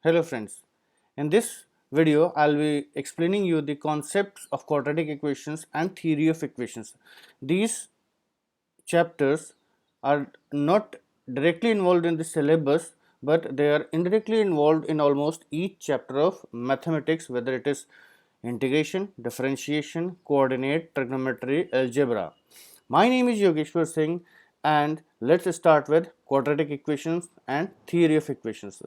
Hello friends, in this video I'll be explaining you the concepts of quadratic equations and theory of equations. These chapters are not directly involved in the syllabus, but they are indirectly involved in almost each chapter of mathematics, whether it is integration, differentiation, coordinate, trigonometry, algebra. My name is Yogeshwar Singh and let's start with quadratic equations and theory of equations.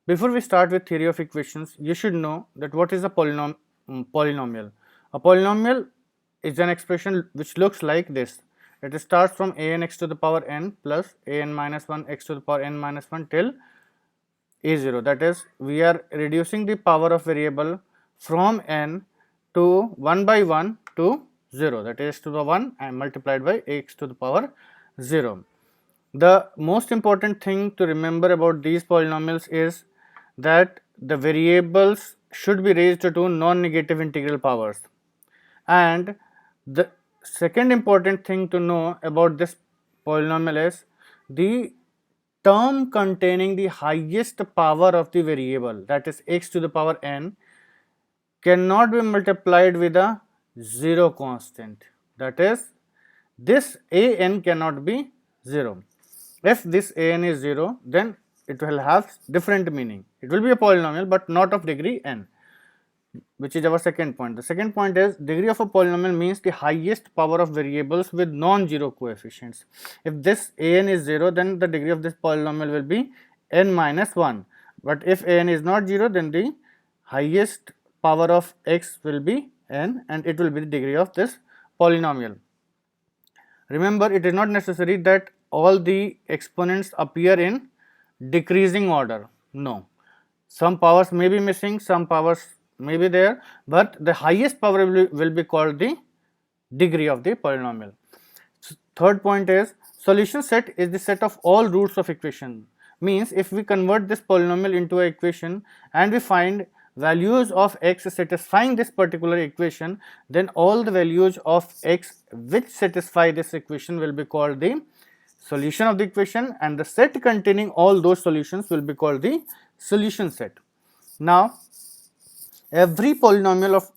Before we start with theory of equations, you should know that what is a polynomial. A polynomial is an expression which looks like this. It starts from a n x to the power n plus a n minus 1 x to the power n minus 1 till a0. That is, we are reducing the power of variable from n to 1 by 1 to 0, that is to the 1 and multiplied by x to the power 0. The most important thing to remember about these polynomials is that the variables should be raised to two non-negative integral powers, and the second important thing to know about this polynomial is the term containing the highest power of the variable, that is x to the power n, cannot be multiplied with a zero constant, that is this a n cannot be 0. If this a n is 0, then it will have different meaning. It will be a polynomial but not of degree n, which is our second point. The second point is degree of a polynomial means the highest power of variables with non-zero coefficients. If this a n is 0, then the degree of this polynomial will be n minus 1, but if a n is not 0, then the highest power of x will be n and it will be the degree of this polynomial. Remember, it is not necessary that all the exponents appear in decreasing order. No, some powers may be missing, some powers may be there, but the highest power will be called the degree of the polynomial. Third point is solution set is the set of all roots of equation. Means if we convert this polynomial into an equation and we find values of x satisfying this particular equation, then all the values of x which satisfy this equation will be called the solution of the equation, and the set containing all those solutions will be called the solution set. Now, every polynomial of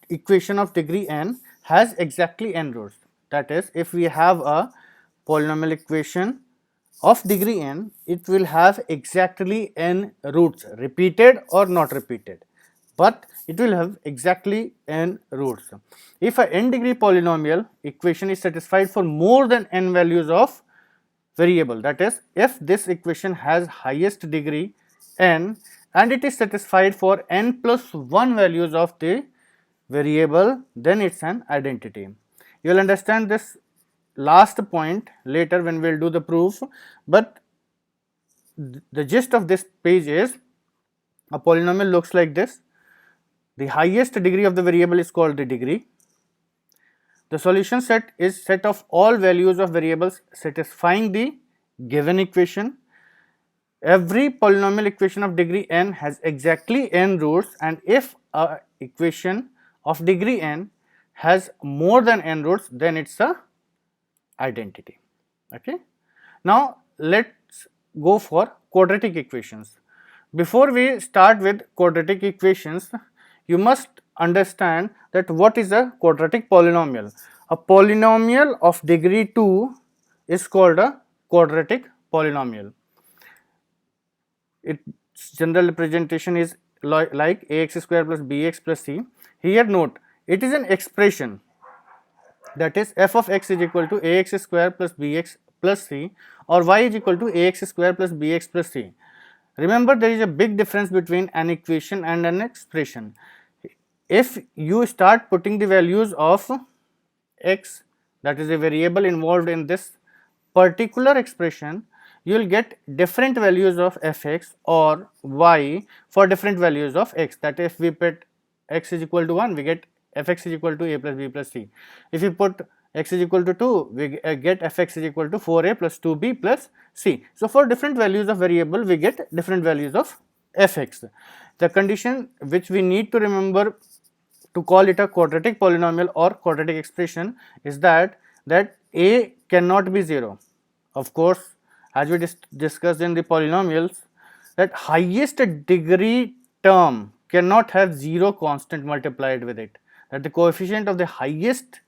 equation of degree n has exactly n roots. That is, if we have a polynomial equation of degree n, it will have exactly n roots, repeated or not repeated, but it will have exactly n roots. If a n degree polynomial equation is satisfied for more than n values of variable, that is, if this equation has highest degree n and it is satisfied for n plus 1 values of the variable, then it is an identity. You will understand this last point later when we will do the proof, but the gist of this page is a polynomial looks like this. The highest degree of the variable is called the degree. The solution set is set of all values of variables satisfying the given equation. Every polynomial equation of degree n has exactly n roots, and if a equation of degree n has more than n roots, then it is a identity. Okay. Now, let us go for quadratic equations. Before we start with quadratic equations, you must understand that what is a quadratic polynomial. A polynomial of degree 2 is called a quadratic polynomial. Its general representation is like ax square plus bx plus c. Here note, it is an expression, that is f of x is equal to ax square plus bx plus c, or y is equal to ax square plus bx plus c. Remember, there is a big difference between an equation and an expression. If you start putting the values of x, that is a variable involved in this particular expression, you will get different values of fx or y for different values of x. That if we put x is equal to 1, we get fx is equal to a plus b plus c. If you put x is equal to 2, we get fx is equal to 4a plus 2b plus c. So, for different values of variable, we get different values of fx. The condition which we need to remember to call it a quadratic polynomial or quadratic expression is that a cannot be 0. Of course, as we discussed in the polynomials, that highest degree term cannot have 0 constant multiplied with it, that the coefficient of the highest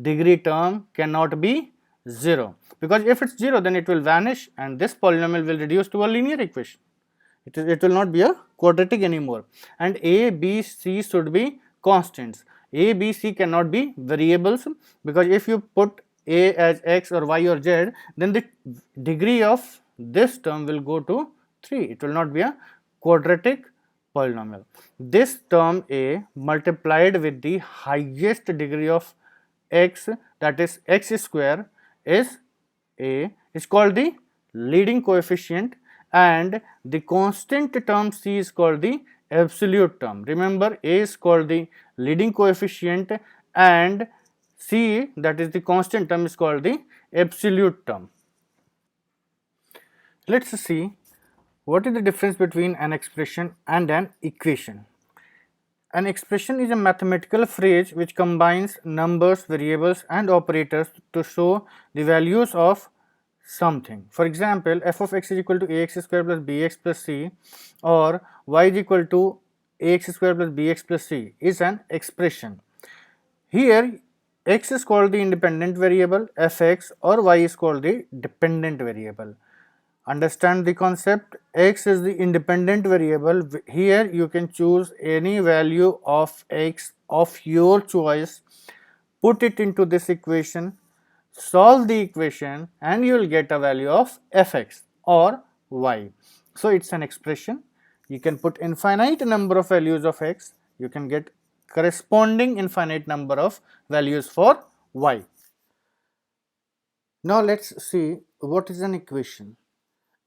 degree term cannot be 0, because if it's 0 then it will vanish and this polynomial will reduce to a linear equation. It will not be a quadratic anymore, and a, b, c should be constants. A, b, c cannot be variables, because if you put a as x or y or z, then the degree of this term will go to 3. It will not be a quadratic polynomial. This term a multiplied with the highest degree of x, that is x square, is called the leading coefficient, and the constant term c is called the absolute term. Remember, a is called the leading coefficient and c, that is the constant term, is called the absolute term. Let us see what is the difference between an expression and an equation. An expression is a mathematical phrase which combines numbers, variables and operators to show the values of something. For example, f of x is equal to ax square plus bx plus c, or y is equal to ax square plus bx plus c is an expression. Here x is called the independent variable fx, or y is called the dependent variable. Understand the concept. X is the independent variable. Here you can choose any value of x of your choice, put it into this equation, solve the equation, and you will get a value of fx or y. So it's an expression. You can put infinite number of values of x, you can get corresponding infinite number of values for y. Now let's see what is an equation.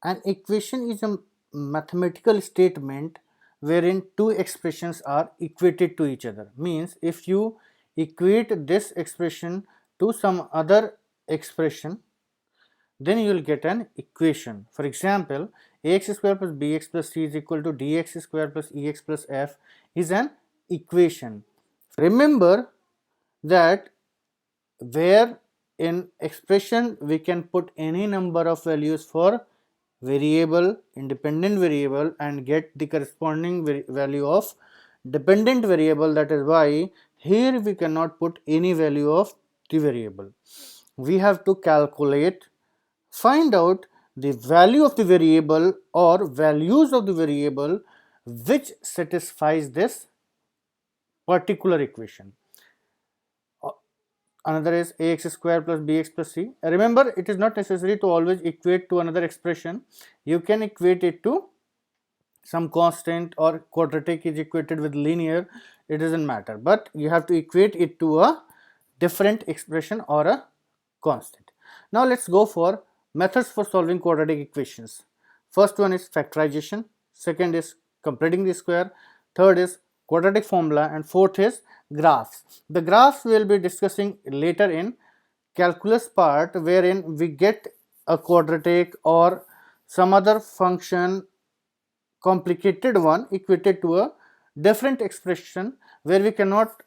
An equation is a mathematical statement wherein two expressions are equated to each other. Means if you equate this expression to some other expression, then you will get an equation. For example, ax square plus bx plus c is equal to dx square plus ex plus f is an equation. Remember that where in expression we can put any number of values for variable, independent variable, and get the corresponding value of dependent variable, that is y. Here we cannot put any value of the variable. We have to calculate, find out the value of the variable or values of the variable which satisfies this particular equation. Another is ax square plus bx plus c. Remember, it is not necessary to always equate to another expression. You can equate it to some constant, or quadratic is equated with linear, it doesn't matter, but you have to equate it to a different expression or a constant. Now let's go for methods for solving quadratic equations. First one is factorization, second is completing the square, third is quadratic formula, and fourth is graphs. The graphs we will be discussing later in calculus part, wherein we get a quadratic or some other function, complicated one, equated to a different expression where we cannot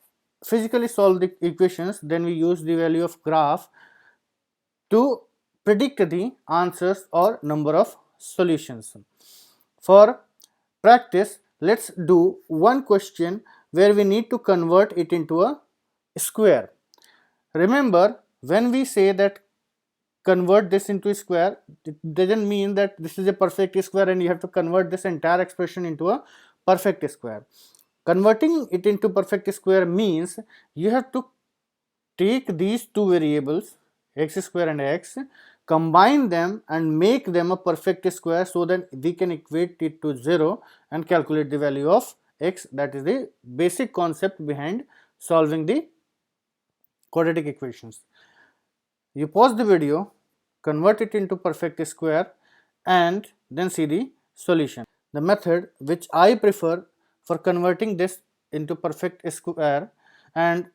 physically solve the equations. Then we use the value of graph to predict the answers or number of solutions. For practice, let's do one question where we need to convert it into a square. Remember, when we say that convert this into a square, it doesn't mean that this is a perfect square and you have to convert this entire expression into a perfect square. Converting it into perfect square means you have to take these two variables, x square and x, combine them and make them a perfect square, so that we can equate it to 0 and calculate the value of x. That is the basic concept behind solving the quadratic equations. You pause the video, convert it into perfect square, and then see the solution. The method which I prefer for converting this into perfect square, and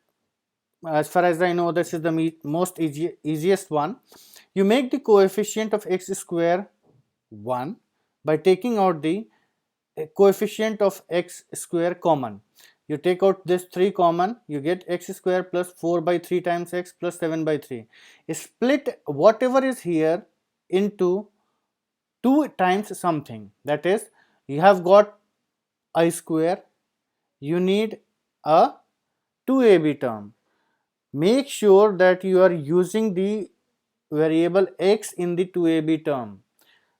as far as I know this is the most easiest one, you make the coefficient of x square 1 by taking out the coefficient of x square common. You take out this 3 common, you get x square plus 4 by 3 times x plus 7 by 3. Split whatever is here into 2 times something, that is You have got I square, you need a 2ab term. Make sure that you are using the variable x in the 2ab term,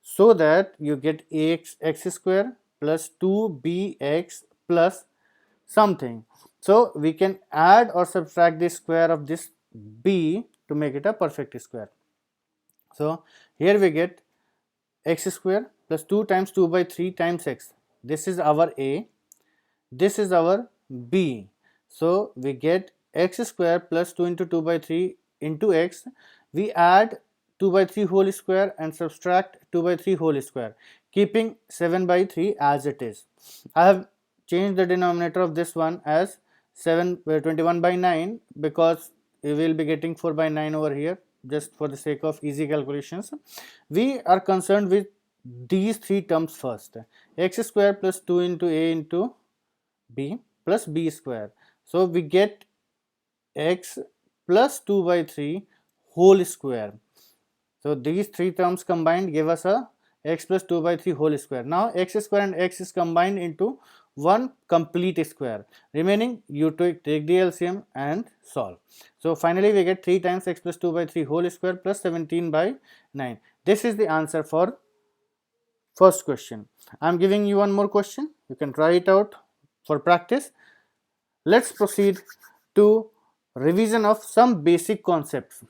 so that you get x square plus 2bx plus something. So we can add or subtract the square of this b to make it a perfect square. So here we get x square plus 2 times 2 by 3 times x. This is our a, this is our b. So we get x square plus 2 into 2 by 3 into x. We add 2 by 3 whole square and subtract 2 by 3 whole square, keeping 7 by 3 as it is. I have changed the denominator of this one as 21 by 9 because we will be getting 4 by 9 over here, just for the sake of easy calculations. We are concerned with these three terms first: x square plus 2 into a into b plus b square. So we get x plus 2 by 3 whole square. So these three terms combined give us a x plus 2 by 3 whole square. Now x square and x is combined into one complete square. Remaining, you take the LCM and solve. So finally we get 3 times x plus 2 by 3 whole square plus 17 by 9. This is the answer for first question. I am giving you one more question. You can try it out for practice. Let's proceed to revision of some basic concepts.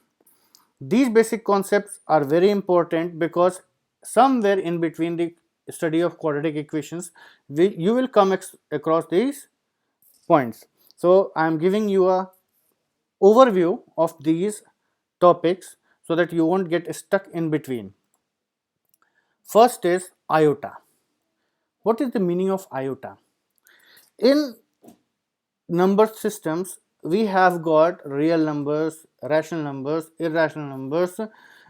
These basic concepts are very important because somewhere in between the study of quadratic equations, you will come across these points. So I am giving you a overview of these topics so that you won't get stuck in between. First is iota. What is the meaning of iota? In number systems, we have got real numbers, rational numbers, irrational numbers,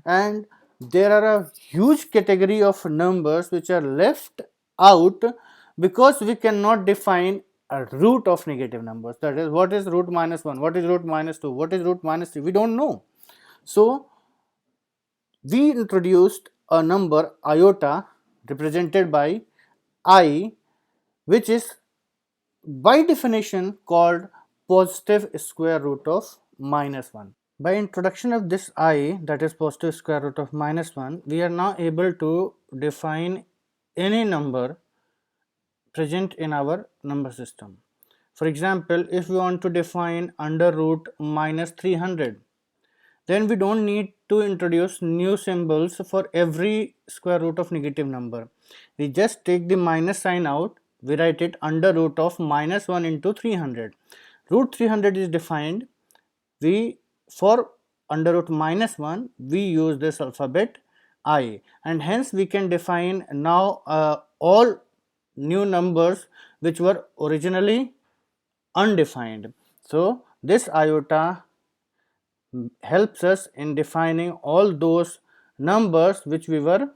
and there are a huge category of numbers which are left out because we cannot define a root of negative numbers. That is, what is root minus 1, what is root minus 2, what is root minus 3, we don't know. So we introduced a number iota represented by I, which is by definition called positive square root of minus 1. By introduction of this I, that is positive square root of minus 1, we are now able to define any number present in our number system. For example, if we want to define under root minus 300, then we don't need to introduce new symbols for every square root of negative number. We just take the minus sign out, we write it under root of minus 1 into 300. Root 300 is defined, for under root minus 1 we use this alphabet I, and hence we can define now all new numbers which were originally undefined. So this iota helps us in defining all those numbers which we were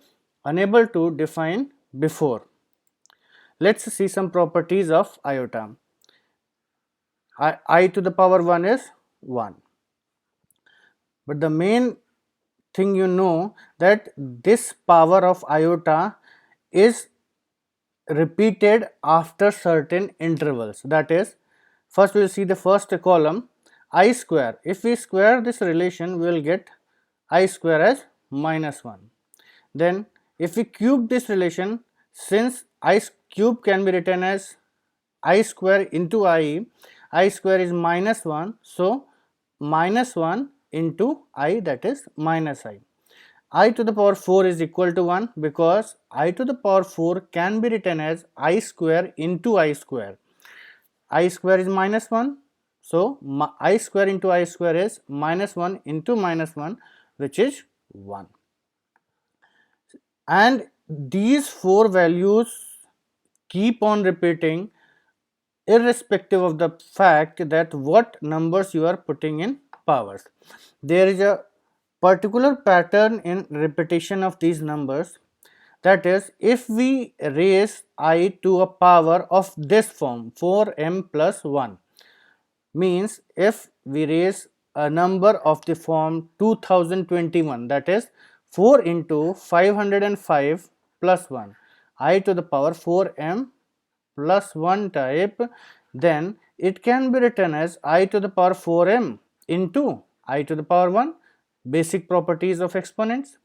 unable to define before. Let's see some properties of iota. I to the power 1 is 1, but the main thing you know that this power of iota is repeated after certain intervals. That is, first we will see the first column I square. If we square this relation, we will get I square as minus 1. Then if we cube this relation, since I cube can be written as I square into I square is minus 1, so minus 1 into I, that is minus I to the power 4 is equal to 1 because I to the power 4 can be written as I square into I square. I square is minus 1, so I square into I square is minus 1 into minus 1, which is 1. And these four values keep on repeating irrespective of the fact that what numbers you are putting in powers. There is a particular pattern in repetition of these numbers, that is, if we raise I to a power of this form 4m plus 1, means if we raise a number of the form 2021, that is 4 into 505 plus 1, I to the power 4m plus 1 type, then it can be written as I to the power 4m into I to the power 1, basic properties of exponents.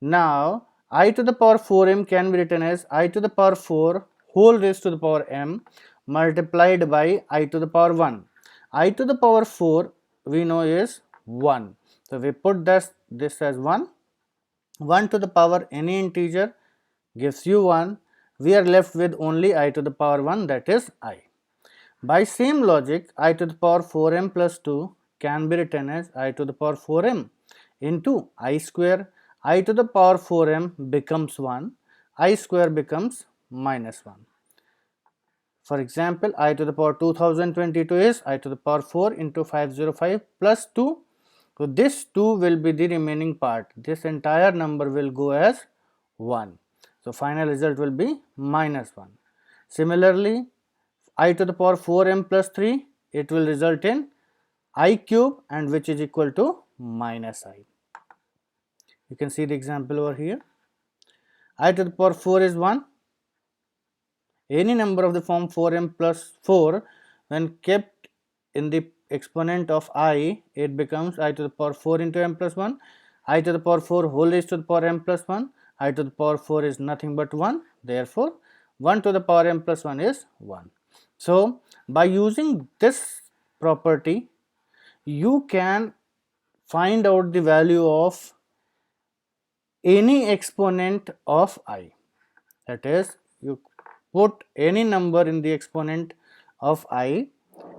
Now I to the power 4m can be written as I to the power 4 whole raised to the power m multiplied by I to the power 1. I to the power 4 we know is 1. So we put this as 1. 1 to the power any integer gives you 1. We are left with only I to the power 1, that is I. By same logic, I to the power 4m plus 2 can be written as I to the power 4m into I square. I to the power 4m becomes 1, I square becomes minus 1. For example, I to the power 2022 is I to the power 4 into 505 plus 2. So this 2 will be the remaining part. This entire number will go as 1. So final result will be minus 1. Similarly, I to the power 4m plus 3, it will result in I cube, and which is equal to minus I. You can see the example over here. I to the power 4 is 1. Any number of the form 4m plus 4, when kept in the exponent of I, it becomes I to the power 4 into m plus 1. I to the power 4 whole raised to the power m plus 1. I to the power 4 is nothing but 1. Therefore, 1 to the power m plus 1 is 1. So, by using this property, you can find out the value of any exponent of I. That is, you put any number in the exponent of I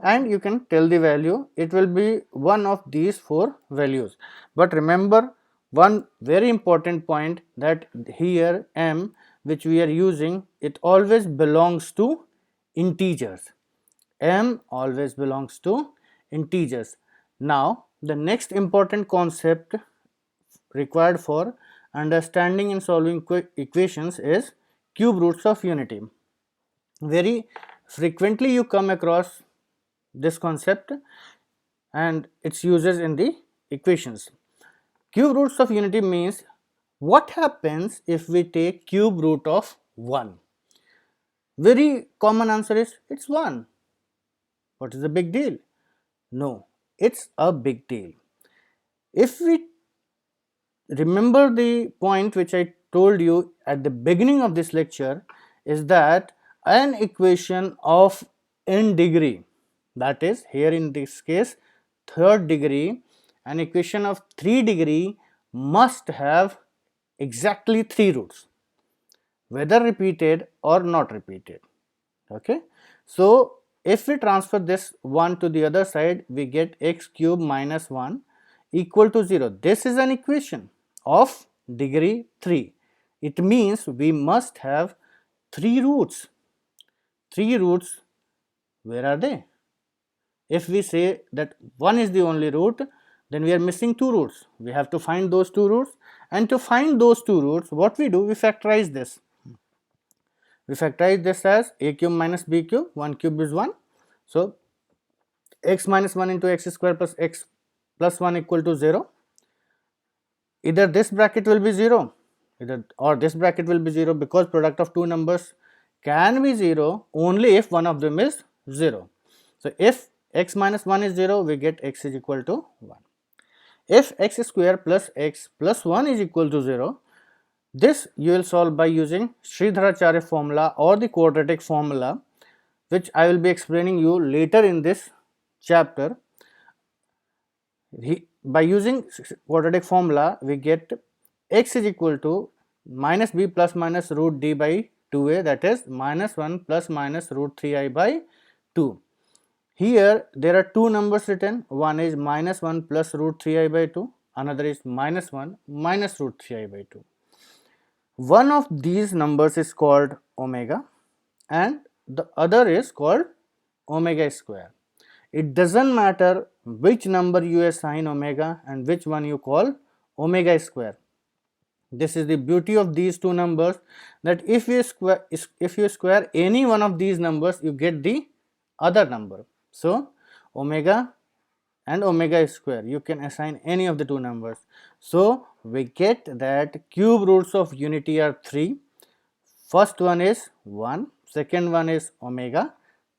and you can tell the value. It will be one of these 4 values. But remember one very important point, that here m which we are using, it always belongs to integers. M always belongs to integers. Now the next important concept required for understanding and solving equations is cube roots of unity. Very frequently you come across this concept and its uses in the equations. Cube roots of unity means what happens if we take cube root of 1. Very common answer is it's 1. What is the big deal? No, it's a big deal. If we remember the point which I told you at the beginning of this lecture, is that an equation of n degree, that is here in this case 3rd degree, an equation of 3 degree must have exactly 3 roots, whether repeated or not repeated. Okay, so if we transfer this 1 to the other side, we get x cube minus 1 equal to 0. This is an equation of degree 3. It means we must have 3 roots. 3 roots, where are they? If we say that 1 is the only root, then we are missing 2 roots. We have to find those 2 roots, and to find those 2 roots, what we do, we factorize this. We factorize this as a cube minus b cube. 1 cube is 1. So x minus 1 into x square plus x plus 1 equal to 0. Either this bracket will be 0 or this bracket will be 0, because product of two numbers can be 0 only if one of them is 0. So if x minus 1 is 0, we get x is equal to 1. If x square plus x plus 1 is equal to 0, this you will solve by using Sridharacharya formula or the quadratic formula, which I will be explaining you later in this chapter. By using quadratic formula, we get x is equal to minus b plus minus root d by 2a, that is minus 1 plus minus root 3i by 2. Here there are two numbers written, one is minus 1 plus root 3i by 2, another is minus 1 minus root 3i by 2. One of these numbers is called omega and the other is called omega square. It doesn't matter which number you assign omega and which one you call omega square. This is the beauty of these two numbers, that if you square any one of these numbers, you get the other number. So omega and omega square, you can assign any of the two numbers. So we get that cube roots of unity are 3. First one is 1, second one is omega,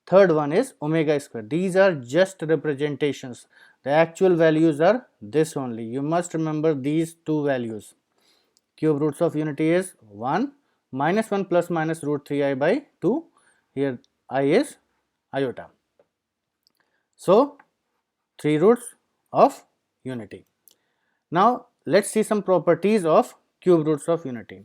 third one is omega square. These are just representations. The actual values are this only. You must remember these two values. Cube roots of unity is 1, minus 1 plus minus root 3i by 2. Here I is iota. So 3 roots of unity. Now let's see some properties of cube roots of unity.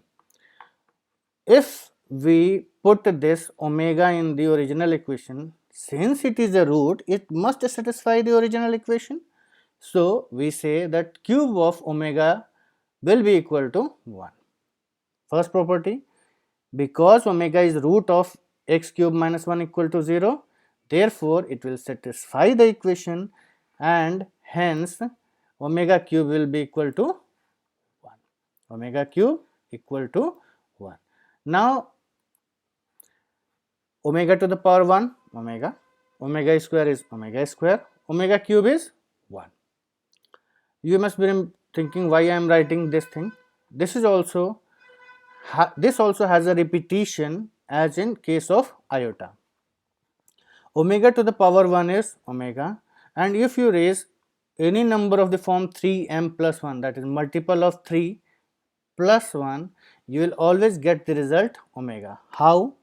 If we put this omega in the original equation, since it is a root, it must satisfy the original equation. So we say that cube of omega will be equal to 1. First property, because omega is root of x cube minus 1 equal to 0, therefore it will satisfy the equation, and hence omega cube will be equal to 1. Omega cube equal to 1. Now omega to the power 1, omega square is omega square, omega cube is 1. You must be thinking why I am writing this thing. This also has a repetition as in case of iota. Omega to the power 1 is omega, and if you raise any number of the form 3m plus 1, that is multiple of 3 plus 1, you will always get the result omega. How?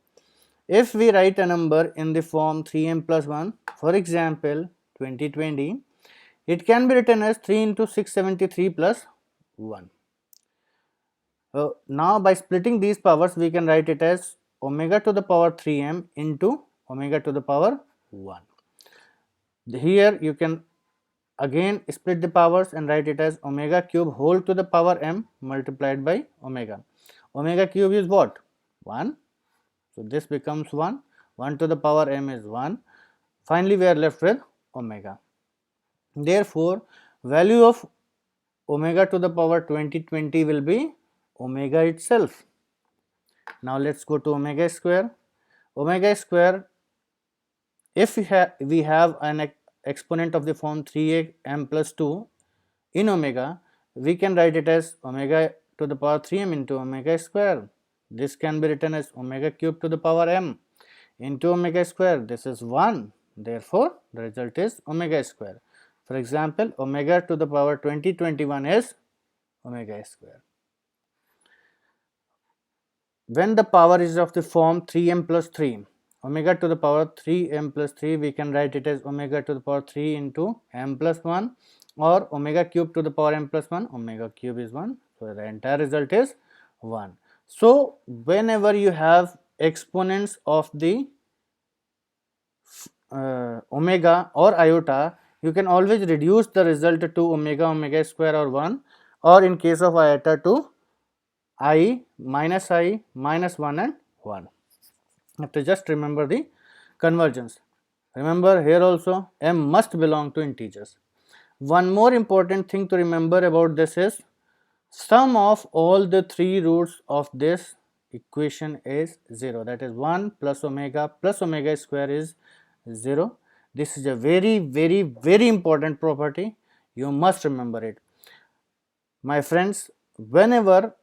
If we write a number in the form 3m plus 1, for example 2020, it can be written as 3 into 673 plus 1. Now by splitting these powers, we can write it as omega to the power 3m into omega to the power 1. Here you can again split the powers and write it as omega cube whole to the power m multiplied by omega. Omega cube is what? 1. So this becomes 1. 1 to the power m is 1. Finally we are left with omega. Therefore value of omega to the power 2020 will be omega itself. Now let's go to omega square. Omega square, if we have an exponent of the form 3m plus 2 in omega, we can write it as omega to the power 3m into omega square. This can be written as omega cube to the power m into omega square. This is 1. Therefore the result is omega square. For example, omega to the power 2021 is omega square. When the power is of the form 3m plus 3, omega to the power 3m plus 3, we can write it as omega to the power 3 into m plus 1, or omega cube to the power m plus 1, omega cube is 1. So the entire result is 1. So whenever you have exponents of the omega or iota, you can always reduce the result to omega square or 1, or in case of iota to I minus 1 and 1. You have to just remember the convergence. Remember here also m must belong to integers. One more important thing to remember about this is sum of all the 3 roots of this equation is 0, that is 1 plus omega square is 0. This is a very important property. You must remember it. My friends, whenever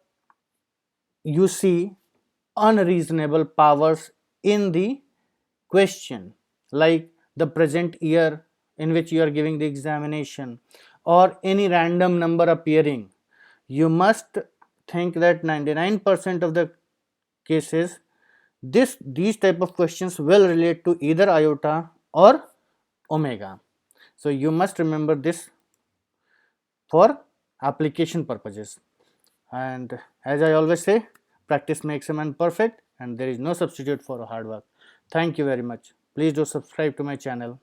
you see unreasonable powers in the question, like the present year in which you are giving the examination, or any random number appearing, you must think that 99% of the cases these type of questions will relate to either iota or omega. So you must remember this for application purposes. And as I always say, practice makes a man perfect, and there is no substitute for hard work. Thank you very much. Please do subscribe to my channel.